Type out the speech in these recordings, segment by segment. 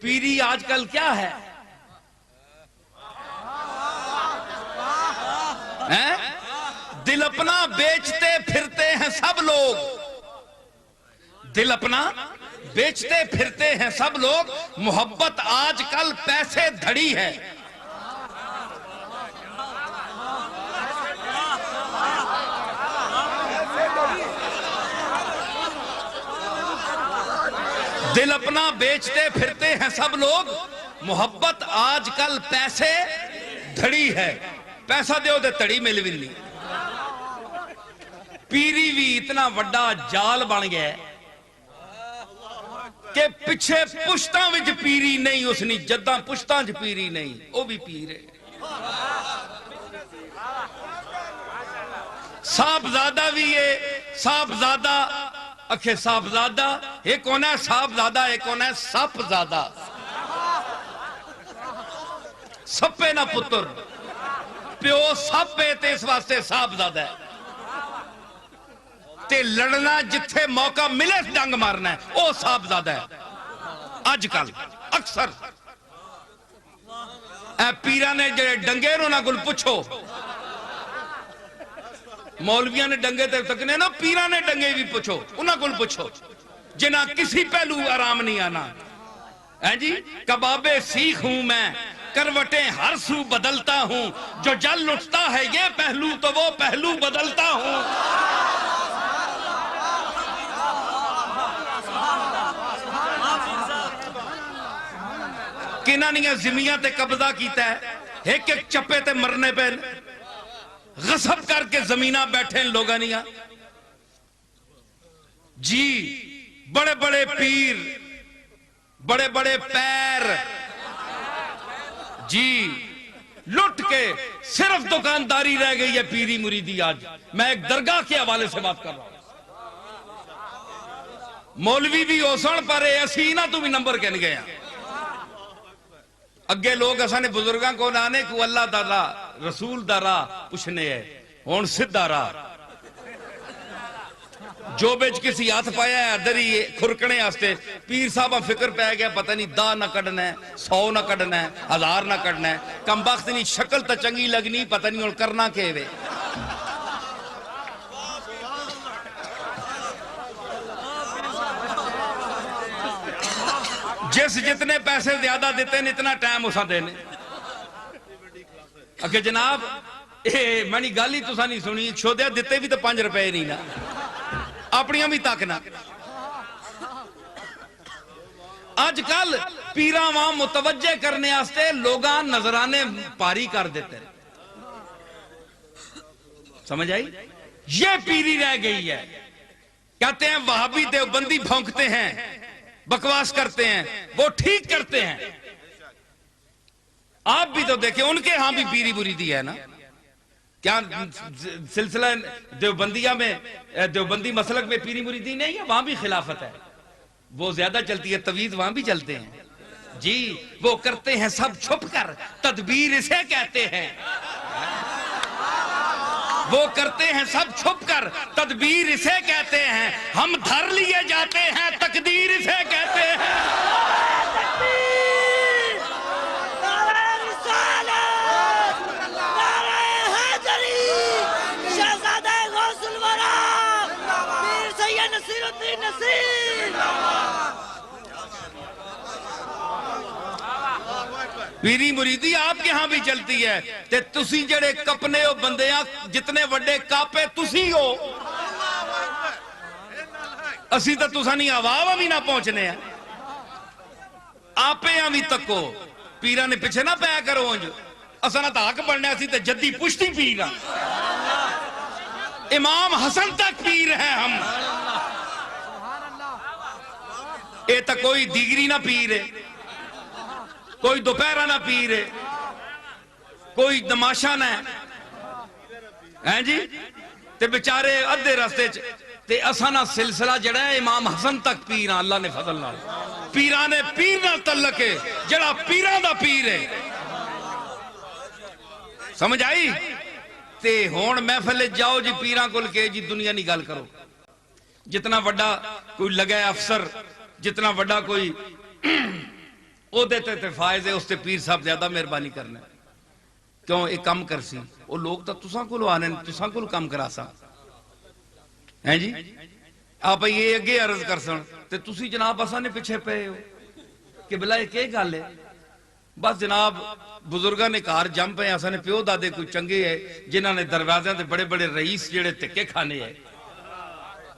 پیری آج کل کیا ہے؟ دل اپنا بیچتے پھرتے ہیں سب لوگ، دل اپنا بیچتے پھرتے ہیں سب لوگ، محبت آج کل پیسے دھڑی ہے۔ دل اپنا بیچتے پھرتے ہیں سب لوگ، محبت آج کل پیسے دھڑی ہے۔ پیسہ دیو دے تڑی مل بھی نہیں۔ پیری بھی اتنا وڈا جال بن گیا کہ پچھے پشتاں وچ پیری نہیں، اس نے جداں پشتاں وچ پیری نہیں، وہ بھی پیر ہے۔ صاحبزادہ بھی ہے، صاحبزادہ اکھے صاحبزادہ، ایک کون ہے صاحبزادہ، ایک کون ہے سپ زادہ۔ سپے نہ پتر، پیو سپ ہے تے اس واسطے صاحبزادہ ہے۔ تے لڑنا جتھے موقع ملے ڈنگ مارنا ہے، او صاحبزادہ ہے۔ آج کل اکثر اے پیران نے جڑے ڈنگے نو نہ گل پچھو، مولویاں نے ڈنگے تے تکنے نا، پیران نے ڈنگے بھی پچھو، انہاں گل پچھو جنہاں کسی پہلو آرام نہیں آنا۔ جی کبابے سیخ ہوں میں، کروٹیں ہر سو بدلتا ہوں، جو جل اٹھتا ہے یہ پہلو تو وہ پہلو بدلتا ہوں۔ کنہ نہیں زمیاں تے قبضہ کیتا ہے، ایک ایک چپے تے مرنے پہ غصب کر کے زمینہ بیٹھے ہیں لوگاں نہیں۔ جی بڑے بڑے پیر، بڑے بڑے پیر، جی لٹ کے صرف دکانداری رہ گئی ہے پیری مریدی۔ آج میں ایک درگاہ کے حوالے سے بات کر رہا ہوں۔ مولوی بھی اوسن پر اسینہ تو بھی نمبر کہنے گئے ہیں۔ اگے لوگ اسانے بزرگاں کو نانے کو اللہ دا راہ رسول دا راہ پوچھنے ہے، ہون سدھا راہ جو بیچ کسی ہاتھ پایا ہے دری کھرکنے آستے پیر صاحبہ فکر پہ گیا، پتہ نہیں دا نہ کڑنا ہے، 100 نہ کڑنا ہے، 1000 نہ کڑنا ہے، کم بخت نہیں شکل تا چنگی لگنی، پتہ نہیں اور کرنا کے وے۔ جس جتنے پیسے زیادہ دیتے ہیں اتنا ٹائم اسا دینے۔ اکھے جناب میں نے گالی تو سا نہیں سنی، چھودیا دیتے بھی تو 5 روپے نہیں نا، اپنیاں بھی تاکنا۔ آج کل پیراں وہاں متوجہ کرنے آستے لوگاں نظرانے پاری کر دیتے ہیں۔ سمجھ آئی؟ یہ پیری رہ گئی ہے۔ کہتے ہیں وہابی دیوبندی بھونکتے ہیں، بکواس کرتے ہیں، وہ ٹھیک کرتے ہیں۔ آپ بھی تو دیکھیں ان کے ہاں بھی پیری مریدی ہے نا۔ کیا سلسلہ دیوبندیہ میں دیوبندی مسلک میں پیری مریدی نہیں ہے؟ وہاں بھی خلافت ہے، وہ زیادہ چلتی ہے، تویز وہاں بھی چلتے ہیں۔ جی وہ کرتے ہیں سب چھپ کر، تدبیر اسے کہتے ہیں۔ وہ کرتے ہیں سب چھپ کر، تدبیر اسے کہتے ہیں، ہم دھر لیے جاتے ہیں، تقدیر اسے کہتے ہیں۔ پیری مریدی آپ کے ہاں بھی چلتی ہے، تے تسی جڑے کپنے ہو بندیاں جتنے وڈے کاپے تسی ہو، اسی تا تسا نہیں آواوا بھی نہ پہنچنے ہیں۔ آپے ہاں بھی تکو پیران نے پچھے نہ پیا کرو انج، اسا نہ تاک بڑھنے اسی تے جدی پشتی پیران، امام حسن تک پیر ہیں ہم۔ اے تا کوئی دیگری نہ پیر ہے، کوئی دوپہرہ نہ پیر ہے، کوئی دماشہ نہ ہے جی، تے بچارے ادھے راستے تے اسانا سلسلہ جڑا ہے امام حسن تک پیران، اللہ نے فضل نہ پیران پیر نہ تعلق ہے، جڑا پیران دا پیر ہے۔ سمجھ آئی؟ تے ہون محفل جاؤ جی پیران کل کے جی دنیا نہیں گال کرو، جتنا وڈا کوئی لگا افسر، جتنا وڈا کوئی او دیتے تے فائز ہے اس تے پیر صاحب زیادہ مہربانی کرنا کیوں ایک کم کر سی وہ لوگ تا تساں کو آنے تساں کو کم کرا سا ہیں جی آپ یہ اگے عرض کر سن تے تسی جناب اساں نے پیچھے پے ہو کہ بلا یہ کیا گل ہے بس جناب بزرگاں نے کار جم پے اساں نے پیو دادے کوئی چنگے ہے جنہاں نے دروازے تے بڑے بڑے رئیس جڑے تکے کھانے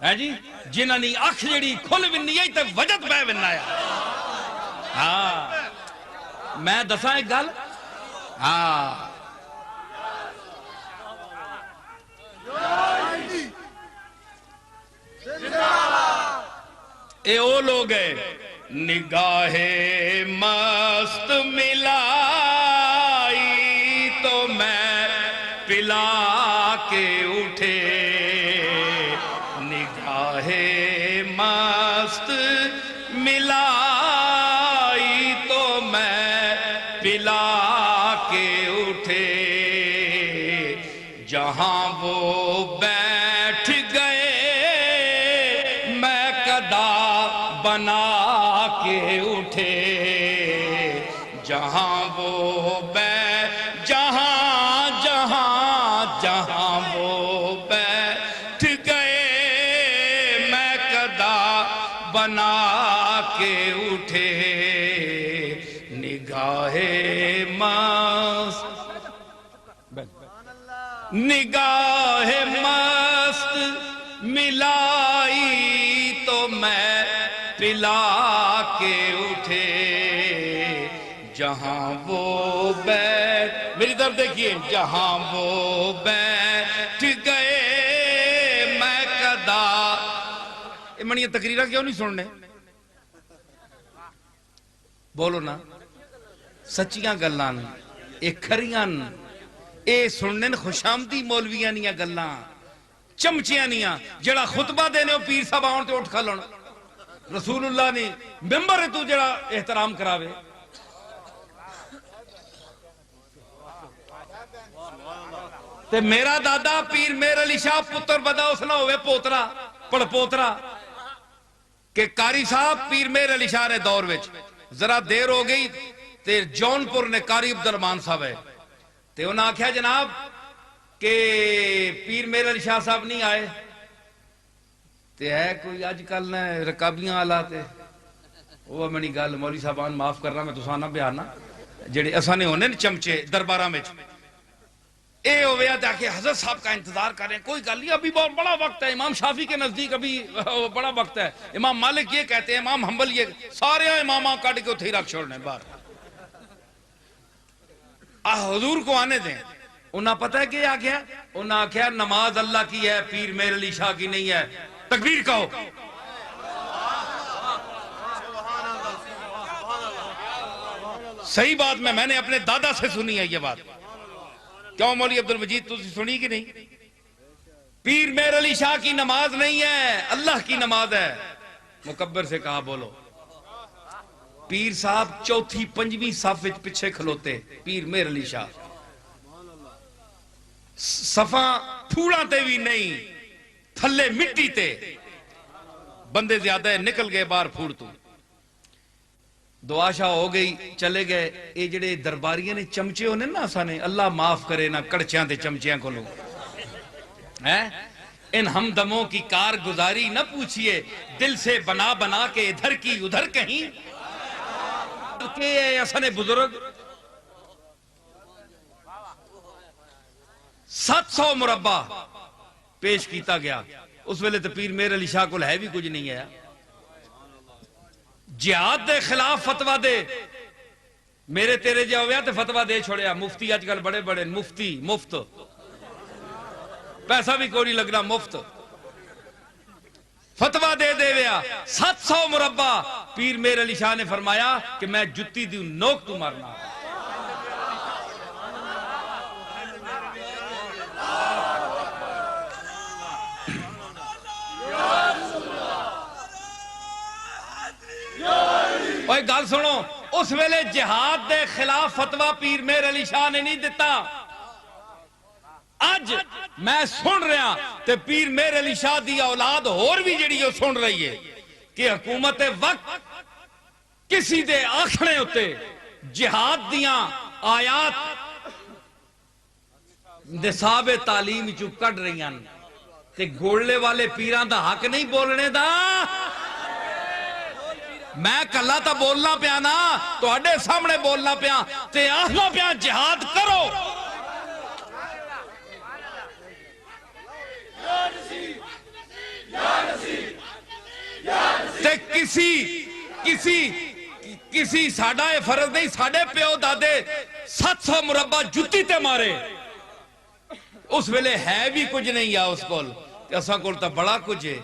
ہے جی جنہاں نے اکھ جڑی کھل ونی ہے تے وجد پہ وننا ہے ہاں میں دساں ایک گل ہاں اے او لوگ ہے نگاہ مست ملائی تو میں پلا کے اٹھے نگاہ مست ملائی تو میں پلا کے اٹھے جہاں وہ بیٹھ گئے میں قدا بنا کے اٹھے جہاں وہ جہاں وہ بیٹھ گئے میں قدا بنا کے اٹھے نگاہ مست ملائی تو میں پلا کے اٹھے جہاں وہ میری طرف دیکھیے جہاں وہ بیٹھ گئے میں قدا منی یہ تقریرہ کیوں نہیں سننے بولو نا سچیاں گلان ایک کھریاں اے سننے خوشامدی مولویاں نیا گلان چمچیاں نیا جڑا خطبہ دینے ہو پیر صاحب آن تے اٹھ کھلن رسول اللہ نے ممبر تو جڑا احترام کراوے تے میرا دادا پیر میر علی شاہ پتر بدا اس نہ ہوئے پوترا پڑ پوترا کہ قاری صاحب پیر میر علی شاہ نے دور وچ ذرا دیر ہو گئی تے جون پور نے قاری عبدالرحمان صاحب ہے تے انہاں آکھیا جناب کہ پیر میر علی شاہ صاحب نہیں آئے تے ہے کوئی آج کل نے رکابیاں آلاتے وہ منی گل مولی صاحبان معاف کر رہا میں تسانا بیانا جڑے اسانے ہونے چمچے دربارہ میں اے ہویا تھا کہ حضرت صاحب کا انتظار کریں کوئی گل نہیں ابھی بہت بڑا وقت ہے امام شافی کے نزدیک ابھی بڑا وقت ہے امام مالک یہ کہتے ہیں امام حنبل یہ سارے اماماں کاٹ کے اتھے رکھ چھوڑنے باہر حضور کو آنے دیں انہاں پتہ ہے کہ آگیا انہاں آکھیا نماز اللہ کی ہے پیر میر علی شاہ کی نہیں ہے تکبیر کہو صحیح بات میں نے اپنے دادا سے سنی ہے یہ بات کیوں مولی عبدالمجید تو سنی کہ نہیں پیر میر علی شاہ کی نماز نہیں ہے اللہ کی نماز ہے مکبر سے کہا بولو پیر صاحب چوتھی پنجویں صف وچ پیچھے کھلوتے پیر میر علی شاہ صفاں پھوڑا تے بھی نہیں تھلے مٹی تے بندے زیادہ نکل گئے باہر پھوڑ تو دعا شاہ ہو گئی چلے گئے اے جڑے درباریاں نے چمچے ہونے نا سانے اللہ معاف کرے نا کڑچیاں تے چمچیاں کو لو ان ہمدموں کی کارگزاری نہ پوچھئے دل سے بنا بنا کے ادھر کی ادھر کہیں کہ اسانے بزرگ 700 مربع پیش کیتا گیا اس ویلے تو پیر میر علی شاہ کو ہے بھی کچھ نہیں ہے جہاد دے خلاف فتوہ دے میرے تیرے جا ہویا تے فتوہ دے چھوڑیا مفتی آج کل بڑے بڑے مفت پیسہ بھی کوئی لگنا مفت فتوہ دے ویا 700 مربع پیر میر علی شاہ نے فرمایا کہ میں جتی دیوں نوک تو مارنا اوہ گال سنو اس ویلے جہاد دے خلاف فتوہ پیر میر علی شاہ نے نہیں دیتا آج میں سن رہا تے پیر میر علی شاہ دی اولاد اور بھی جڑی جو سن رہی ہے کہ حکومت وقت کسی دے آکھنے ہوتے جہاد دیاں آیات نصاب تعلیم چو کٹ رہی ہیں تے گوڑلے والے پیران دا حق نہیں بولنے دا میں کلا تا بولنا پیا نا تو اڈے سامنے بولنا پیا تے آخنا پیا جہاد کرو تے کسی ساڑھا یہ فرض نہیں ساڑھے پیو دادے 700 مربع جتی تے مارے اس ویلے ہے بھی کچھ نہیں یا اس کول اساں کول تا بڑا کچھ ہے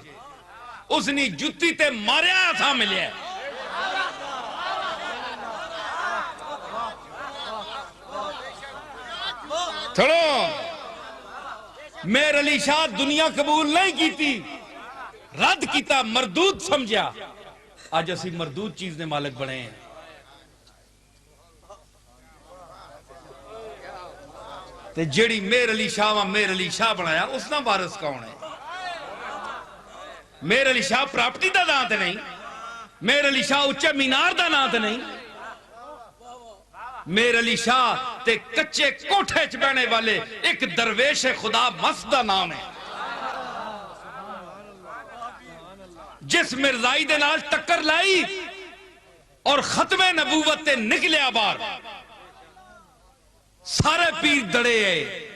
اس نے جتی تے ماریا تھا ملے تھوڑو میر علی شاہ دنیا قبول نہیں کیتی رد کیتا مردود سمجھا آج اسی مردود چیز نے مالک بڑھے ہیں تے جیڑی میر علی شاہ بنایا اس نا وارث کون ہے میر علی شاہ پراپرٹی دا نام تے نہیں میر علی شاہ اچھے مینار دا نام تے نہیں میر علی شاہ تے کچے کوٹھے چ بہنے والے ایک درویش خدا مست دا نام ہے جس مرزائی دے نال ٹکر لائی اور ختم نبوت تے نکلیا بار سارے پیر دڑے ہے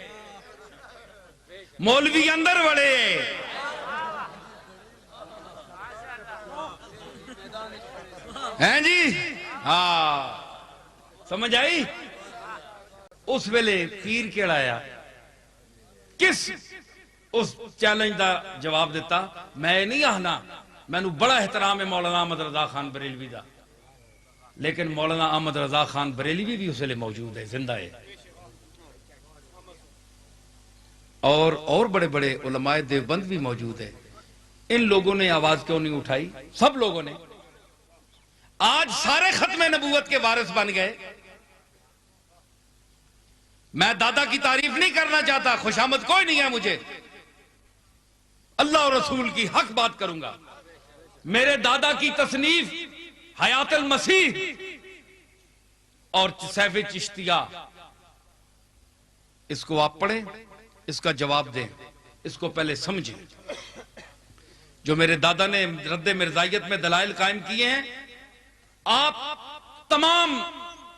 مولوی اندر وڑے ہے ہیں جی ہاں سمجھ آئی اس ویلے پیر کیڑا آیا کس اس چیلنج دا جواب دیتا میں نہیں آہنا میں نو بڑا احترام ہے مولانا احمد رضا خان بریلوی دا لیکن مولانا احمد رضا خان بریلوی بھی اس ویلے موجود ہے زندہ ہے اور بڑے بڑے علماء دیوبند بھی موجود ہے ان لوگوں نے آواز کیوں نہیں اٹھائی سب لوگوں نے آج سارے ختم نبوت کے وارث بن گئے میں دادا کی تعریف نہیں کرنا چاہتا خوشامد کوئی نہیں ہے مجھے اللہ اور رسول کی حق بات کروں گا میرے دادا کی تصنیف حیات المسیح اور سیف چشتیہ اس کو آپ پڑھیں اس کا جواب دیں اس کو پہلے سمجھیں جو میرے دادا نے رد مرزائیت میں دلائل قائم کیے ہیں آپ تمام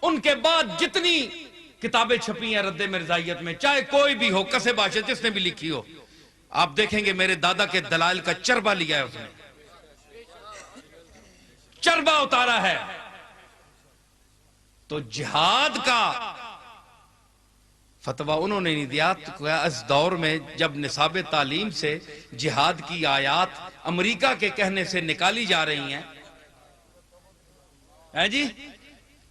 ان کے بعد جتنی کتابیں چھپی ہیں رد مرزائیت میں چاہے کوئی بھی ہو کسے باشد جس نے بھی لکھی ہو آپ دیکھیں گے میرے دادا کے دلائل کا چربہ لیا ہے اس نے چربہ اتارا ہے تو جہاد کا فتوہ انہوں نے نہیں دیا تو اس دور میں جب نصاب تعلیم سے جہاد کی آیات امریکہ کے کہنے سے نکالی جا رہی ہیں جی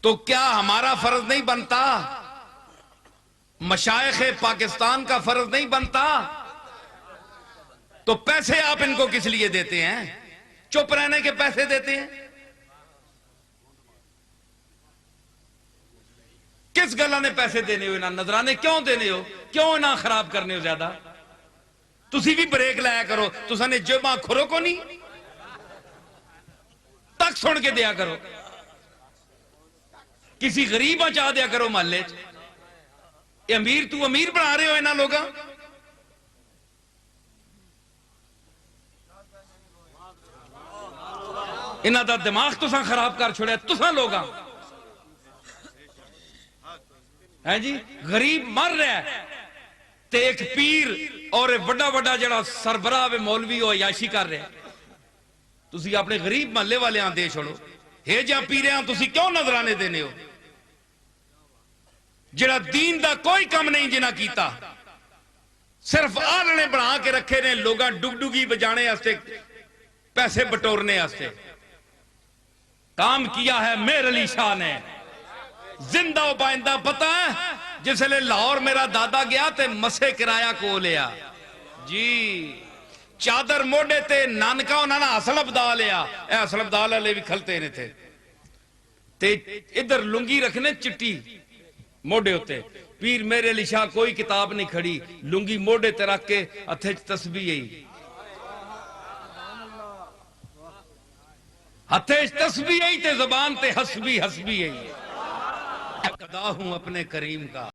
تو کیا ہمارا فرض نہیں بنتا مشائخ پاکستان کا فرض نہیں بنتا تو پیسے آپ ان کو کس لیے دیتے ہیں چپ رہنے کے پیسے دیتے ہیں کس گلا نے پیسے دینے ہو انہاں نظرانے کیوں دینے ہو کیوں انہاں خراب کرنے ہو زیادہ تسی بھی بریک لایا کرو تساں نے جمعہ کھرو کو نہیں تک سن کے دیا کرو کسی غریب چاہ دیا کرو محلے اے امیر تو امیر بنا رہے ہو انہاں لوگاں انہاں دا دماغ تساں خراب کر چھوڑے تساں لوگاں ہے جی غریب مر رہا ہے تے ایک پیر اور بڑا بڑا جڑا سربراہ مولوی ہو عیاشی کر رہے ہیں تسی اپنے غریب محلے والے ہاں دے چھوڑو ہے جہاں پیرے ہاں تسی کیوں نظرانے دینے ہو جڑا دین دا کوئی کم نہیں جنہ کیتا صرف آلنے بنا کے رکھے نے لوگاں ڈگ ڈگی بجانے ہستے پیسے بٹورنے ہستے کام کیا ہے میر علی شاہ نے زندہ و بائندہ پتہ ہے جس لئے لاہور میرا دادا گیا تے مسے کرایہ کو لیا جی چادر موڑے تے نانکا انہاں اصل ابدا لیا اے اصل ابدا لے بھی کھلتے نہیں تھے تے ادھر لنگی رکھنے چٹی موڑے ہوتے پیر میرے علی شاہ کوئی کتاب نہیں کھڑی لنگی موڑے تے رکھ کے اتھے تسبیح ہی ہتھے تسبیح تے زبان تے حسبی حسبی ہے، قدا ہوں اپنے کریم کا